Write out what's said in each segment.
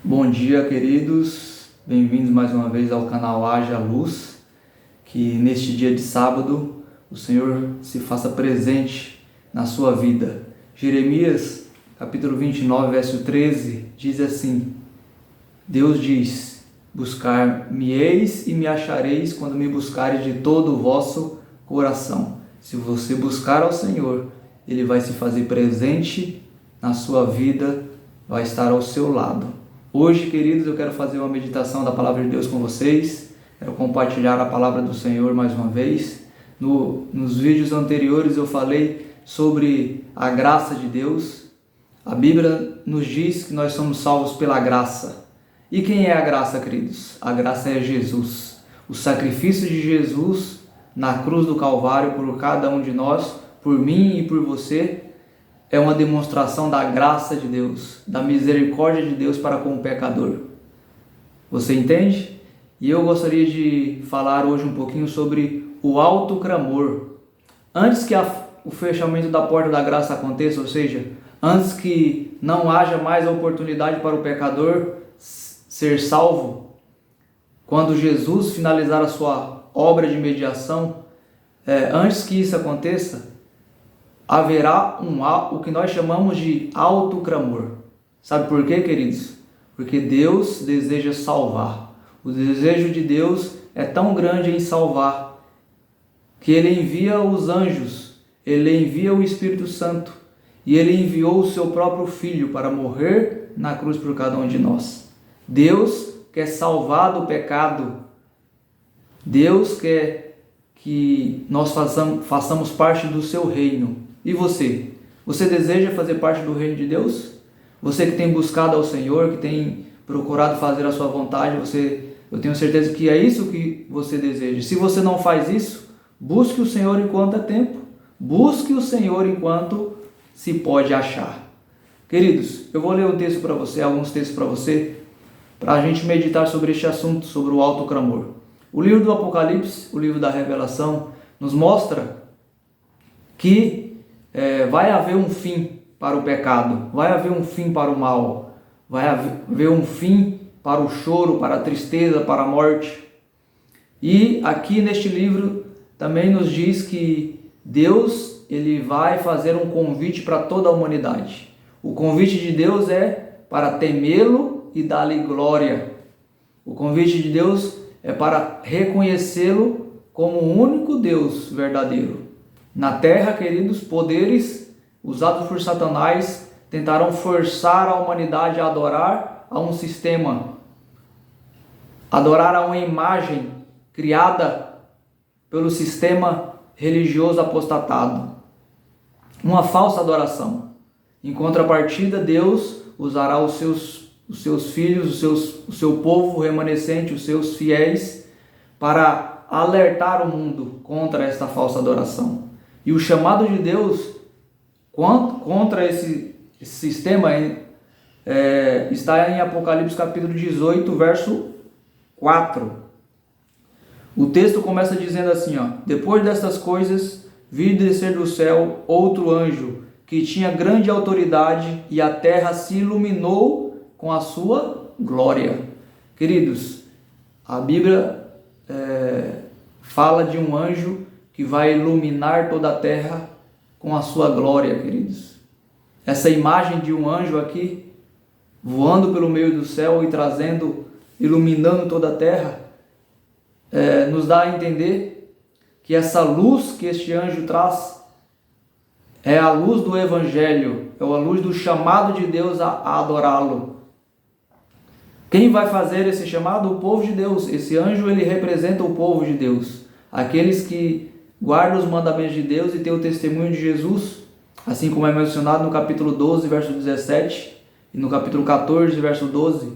Bom dia, queridos, bem-vindos mais uma vez ao canal Haja Luz. Que neste dia de sábado o Senhor se faça presente na sua vida. Jeremias capítulo 29, verso 13 diz assim: Deus diz: buscar-me-eis e me achareis quando me buscareis de todo o vosso coração. Se você buscar ao Senhor, Ele vai se fazer presente na sua vida, vai estar ao seu lado. Hoje, queridos, eu quero fazer uma meditação da Palavra de Deus com vocês. Quero compartilhar a Palavra do Senhor mais uma vez. Nos vídeos anteriores eu falei sobre a graça de Deus. A Bíblia nos diz que nós somos salvos pela graça. E quem é a graça, queridos? A graça é Jesus. O sacrifício de Jesus na cruz do Calvário por cada um de nós, por mim e por você, é uma demonstração da graça de Deus, da misericórdia de Deus para com o pecador. Você entende? E eu gostaria de falar hoje um pouquinho sobre o alto clamor. Antes que o fechamento da porta da graça aconteça, ou seja, antes que não haja mais a oportunidade para o pecador ser salvo, quando Jesus finalizar a sua obra de mediação, antes que isso aconteça, haverá o que nós chamamos de alto clamor. Sabe por quê, queridos? Porque Deus deseja salvar. O desejo de Deus é tão grande em salvar que Ele envia os anjos, Ele envia o Espírito Santo e Ele enviou o seu próprio Filho para morrer na cruz por cada um de nós. Deus quer salvar do pecado. Deus quer que nós façamos parte do seu reino. E você? Você deseja fazer parte do reino de Deus? Você que tem buscado ao Senhor, que tem procurado fazer a sua vontade, eu tenho certeza que é isso que você deseja. Se você não faz isso, busque o Senhor enquanto é tempo. Busque o Senhor enquanto se pode achar. Queridos, eu vou ler um texto para você, alguns textos para você, para a gente meditar sobre este assunto, sobre o alto clamor. O livro do Apocalipse, o livro da Revelação, nos mostra que vai haver um fim para o pecado, vai haver um fim para o mal, vai haver um fim para o choro, para a tristeza, para a morte. E aqui neste livro também nos diz que Deus ele vai fazer um convite para toda a humanidade. O convite de Deus é para temê-lo e dar-lhe glória. O convite de Deus é para reconhecê-lo como o único Deus verdadeiro. Na terra, queridos, poderes usados por Satanás tentaram forçar a humanidade a adorar a um sistema, adorar a uma imagem criada pelo sistema religioso apostatado, uma falsa adoração. Em contrapartida, Deus usará os seus filhos, o seu povo remanescente, os seus fiéis, para alertar o mundo contra esta falsa adoração. E o chamado de Deus contra esse sistema está em Apocalipse capítulo 18, verso 4. O texto começa dizendo assim: depois destas coisas, vi descer do céu outro anjo, que tinha grande autoridade, e a terra se iluminou com a sua glória. Queridos, a Bíblia fala de um anjo que vai iluminar toda a terra com a sua glória, queridos. Essa imagem de um anjo aqui, voando pelo meio do céu e iluminando toda a terra, nos dá a entender que essa luz que este anjo traz é a luz do Evangelho, é a luz do chamado de Deus a adorá-lo. Quem vai fazer esse chamado? O povo de Deus. Esse anjo, ele representa o povo de Deus. Aqueles que guardam os mandamentos de Deus e têm o testemunho de Jesus, assim como é mencionado no capítulo 12, verso 17, e no capítulo 14, verso 12.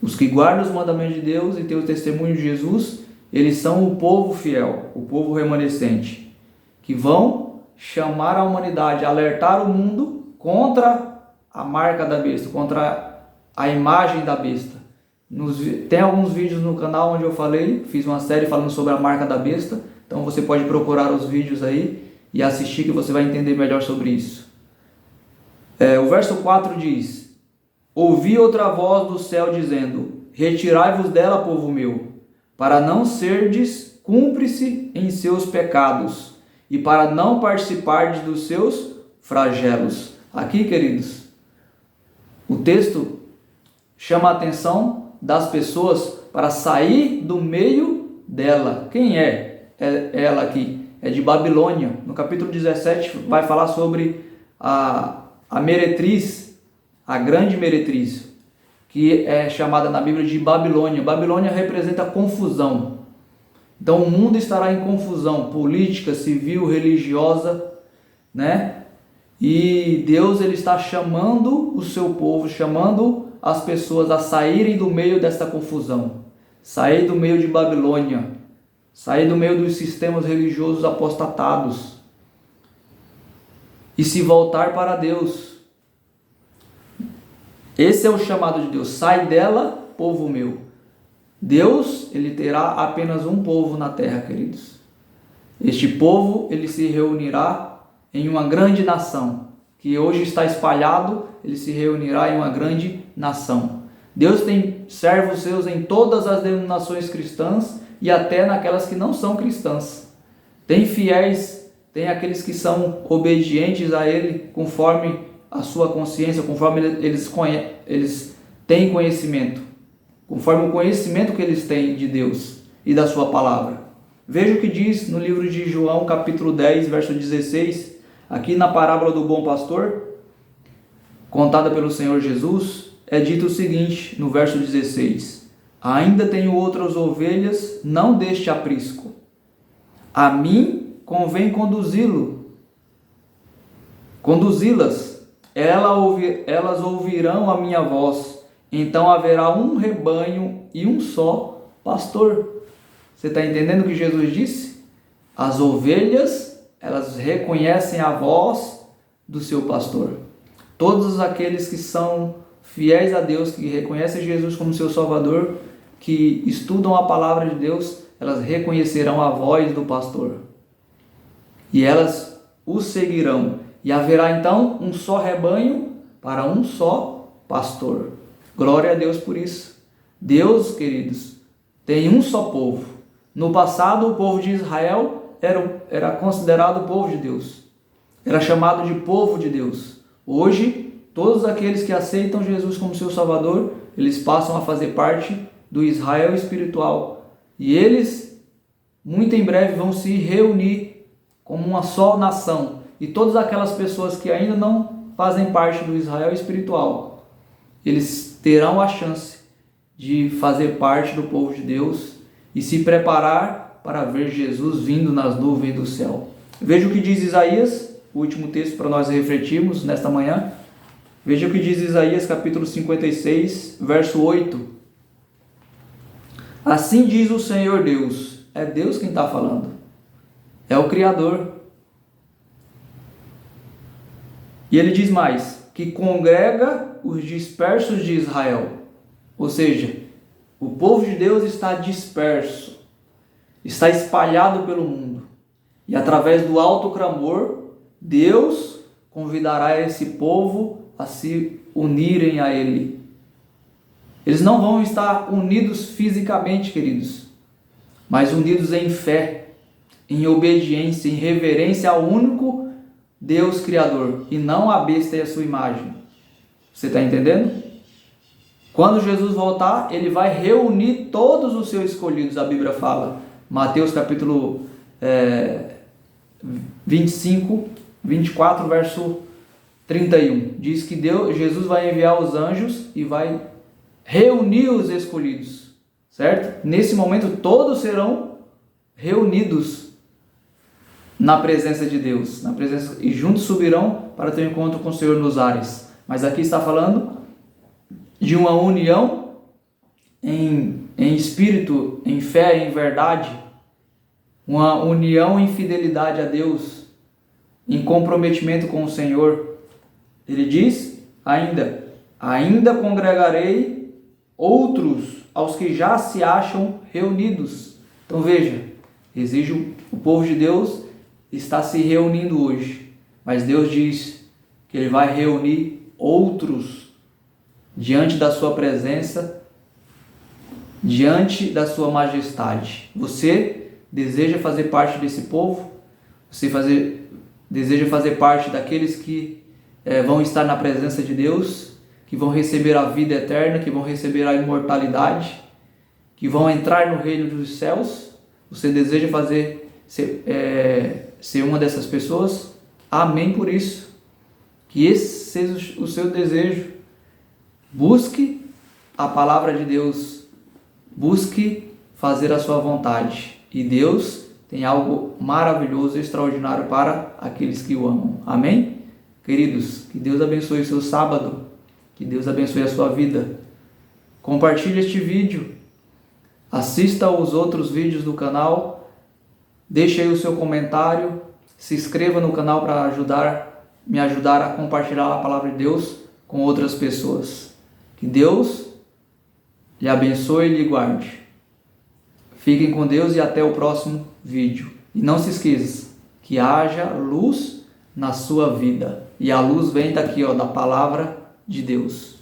Os que guardam os mandamentos de Deus e têm o testemunho de Jesus, eles são o povo fiel, o povo remanescente, que vão chamar a humanidade, alertar o mundo contra a marca da besta, contra a imagem da besta. Tem alguns vídeos no canal onde eu fiz uma série falando sobre a marca da besta, então você pode procurar os vídeos aí e assistir, que você vai entender melhor sobre isso. O verso 4 diz: ouvi outra voz do céu dizendo: retirai-vos dela, povo meu, para não serdes cúmplice em seus pecados e para não participardes dos seus flagelos. Aqui, queridos, o texto chama a atenção das pessoas para sair do meio dela. Quem é ela aqui? É de Babilônia. No capítulo 17 vai falar sobre a meretriz, a grande meretriz, que é chamada na Bíblia de Babilônia. Babilônia representa confusão. Então o mundo estará em confusão política, civil, religiosa, né? E Deus, ele está chamando o seu povo, chamando as pessoas a saírem do meio dessa confusão, sair do meio de Babilônia, sair do meio dos sistemas religiosos apostatados e se voltar para Deus. Esse é o chamado de Deus: sai dela, povo meu. Deus, ele terá apenas um povo na terra, queridos. Este povo, ele se reunirá em uma grande nação, que hoje está espalhado, ele se reunirá em uma grande nação. Deus tem servos seus em todas as denominações cristãs e até naquelas que não são cristãs. Tem fiéis, tem aqueles que são obedientes a ele conforme a sua consciência, conforme eles têm conhecimento, conforme o conhecimento que eles têm de Deus e da sua palavra. Veja o que diz no livro de João, capítulo 10, verso 16, aqui na parábola do bom pastor, contada pelo Senhor Jesus, é dito o seguinte, no verso 16: ainda tenho outras ovelhas, não deste aprisco. A mim convém conduzi-las. Elas ouvirão a minha voz. Então haverá um rebanho e um só pastor. Você está entendendo o que Jesus disse? As ovelhas, elas reconhecem a voz do seu pastor. Todos aqueles que são fiéis a Deus, que reconhecem Jesus como seu Salvador, que estudam a palavra de Deus, elas reconhecerão a voz do pastor. E elas o seguirão. E haverá então um só rebanho para um só pastor. Glória a Deus por isso. Deus, queridos, tem um só povo. No passado, o povo de Israel era considerado o povo de Deus. Era chamado de povo de Deus. Hoje, todos aqueles que aceitam Jesus como seu Salvador, eles passam a fazer parte do Israel espiritual. E eles, muito em breve, vão se reunir como uma só nação. E todas aquelas pessoas que ainda não fazem parte do Israel espiritual, eles terão a chance de fazer parte do povo de Deus e se preparar para ver Jesus vindo nas nuvens do céu. Veja o que diz Isaías, o último texto para nós refletirmos nesta manhã. Veja o que diz Isaías capítulo 56, verso 8. Assim diz o Senhor Deus. É Deus quem está falando. É o Criador. E ele diz mais, que congrega os dispersos de Israel. Ou seja, o povo de Deus está disperso, está espalhado pelo mundo. E através do alto clamor, Deus convidará esse povo a se unirem a Ele. Eles não vão estar unidos fisicamente, queridos, mas unidos em fé, em obediência, em reverência ao único Deus Criador, e não a besta e a sua imagem. Você está entendendo? Quando Jesus voltar, Ele vai reunir todos os seus escolhidos, a Bíblia fala. Mateus capítulo 25, 24, verso 31. Diz que Jesus vai enviar os anjos e vai reunir os escolhidos, certo? Nesse momento todos serão reunidos na presença de Deus, e juntos subirão para ter um encontro com o Senhor nos ares. Mas aqui está falando de uma união em espírito, em fé, em verdade, uma união em fidelidade a Deus, em comprometimento com o Senhor. Ele diz ainda congregarei outros aos que já se acham reunidos. Então veja, o povo de Deus está se reunindo hoje, mas Deus diz que Ele vai reunir outros diante da sua presença, diante da sua majestade. Você deseja fazer parte desse povo? Você deseja fazer parte daqueles que vão estar na presença de Deus, que vão receber a vida eterna, que vão receber a imortalidade, que vão entrar no reino dos céus? Você deseja ser uma dessas pessoas? Amém por isso. Que esse seja o seu desejo. Busque a palavra de Deus. Busque fazer a sua vontade. E Deus tem algo maravilhoso e extraordinário para aqueles que o amam. Amém? Queridos, que Deus abençoe o seu sábado. Que Deus abençoe a sua vida. Compartilhe este vídeo. Assista aos outros vídeos do canal. Deixe aí o seu comentário. Se inscreva no canal para me ajudar a compartilhar a palavra de Deus com outras pessoas. Que Deus lhe abençoe e lhe guarde. Fiquem com Deus e até o próximo vídeo. E não se esqueça que haja luz na sua vida. E a luz vem daqui, da palavra de Deus.